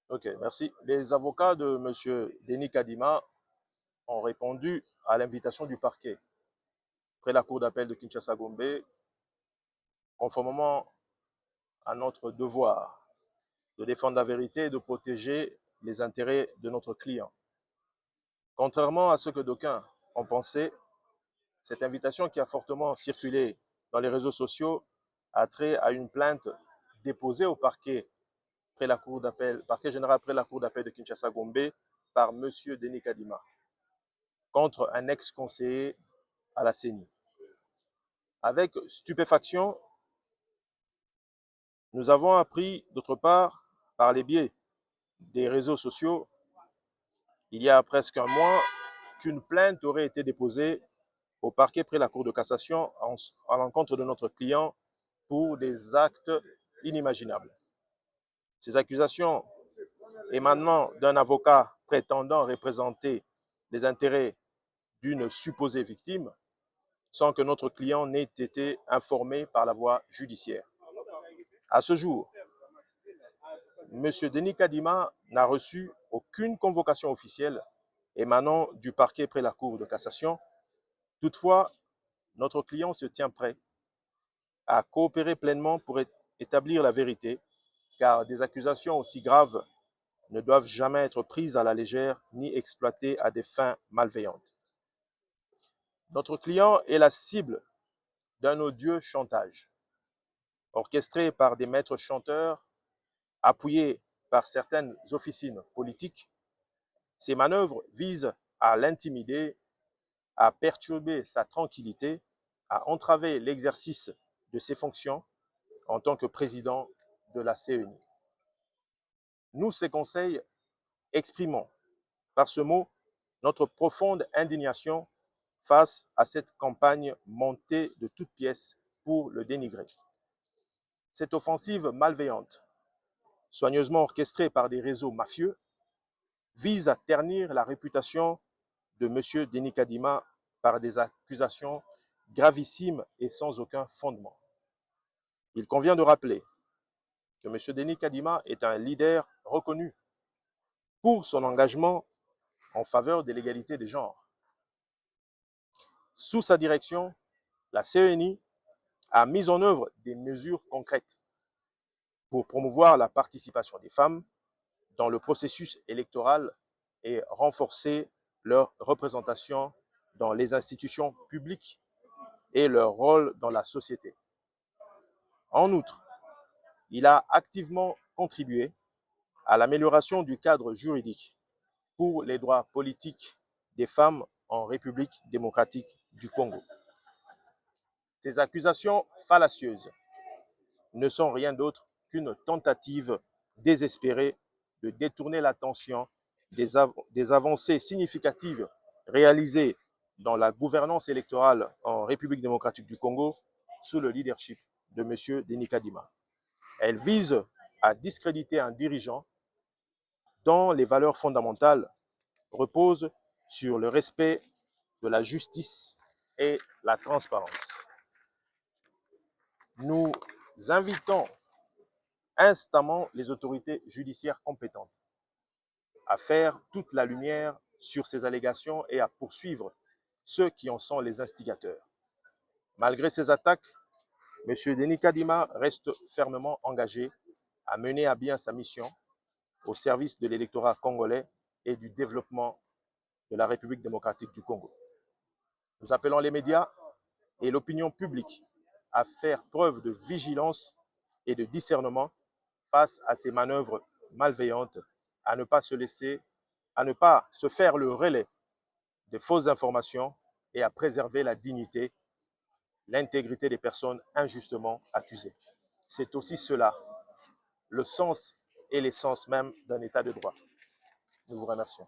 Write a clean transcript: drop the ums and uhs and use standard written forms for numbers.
Ok, merci. Les avocats de M. Denis Kadima ont répondu à l'invitation du parquet près la cour d'appel de Kinshasa-Gombe, conformément à notre devoir de défendre la vérité et de protéger les intérêts de notre client. Contrairement à ce que d'aucuns ont pensé, cette invitation qui a fortement circulé dans les réseaux sociaux a trait à une plainte déposée au parquet près la cour d'appel, parquet général près la cour d'appel de Kinshasa-Gombe par M. Denis Kadima contre un ex-conseiller à la CENI. Avec stupéfaction, nous avons appris, d'autre part, par les biais des réseaux sociaux, il y a presque un mois, qu'une plainte aurait été déposée au parquet près la Cour de cassation à l'encontre de notre client pour des actes inimaginables. Ces accusations émanant d'un avocat prétendant représenter les intérêts d'une supposée victime sans que notre client n'ait été informé par la voie judiciaire. À ce jour, M. Denis Kadima n'a reçu aucune convocation officielle émanant du parquet près la Cour de cassation. Toutefois, notre client se tient prêt à coopérer pleinement pour établir la vérité, car des accusations aussi graves ne doivent jamais être prises à la légère ni exploitées à des fins malveillantes. Notre client est la cible d'un odieux chantage, orchestré par des maîtres chanteurs, appuyés par certaines officines politiques. Ces manœuvres visent à l'intimider, à perturber sa tranquillité, à entraver l'exercice de ses fonctions en tant que président de la CENI. Nous, ces conseils, exprimons par ce mot notre profonde indignation face à cette campagne montée de toutes pièces pour le dénigrer. Cette offensive malveillante, soigneusement orchestrée par des réseaux mafieux, vise à ternir la réputation de M. Denis Kadima par des accusations gravissimes et sans aucun fondement. Il convient de rappeler que M. Denis Kadima est un leader reconnu pour son engagement en faveur de l'égalité des genres. Sous sa direction, la CENI a mis en œuvre des mesures concrètes pour promouvoir la participation des femmes dans le processus électoral et renforcer leur représentation dans les institutions publiques et leur rôle dans la société. En outre, il a activement contribué à l'amélioration du cadre juridique pour les droits politiques des femmes en République démocratique du Congo. Ces accusations fallacieuses ne sont rien d'autre qu'une tentative désespérée de détourner l'attention des avancées significatives réalisées dans la gouvernance électorale en République démocratique du Congo sous le leadership de M. Denis Kadima. Elles visent à discréditer un dirigeant dont les valeurs fondamentales reposent sur le respect de la justice et la transparence. Nous invitons instamment les autorités judiciaires compétentes à faire toute la lumière sur ces allégations et à poursuivre ceux qui en sont les instigateurs. Malgré ces attaques, M. Denis Kadima reste fermement engagé à mener à bien sa mission au service de l'électorat congolais et du développement de la République démocratique du Congo. Nous appelons les médias et l'opinion publique à faire preuve de vigilance et de discernement face à ces manœuvres malveillantes, à ne pas se faire le relais de fausses informations et à préserver la dignité, l'intégrité des personnes injustement accusées. C'est aussi cela, le sens et l'essence même d'un état de droit. Nous vous remercions.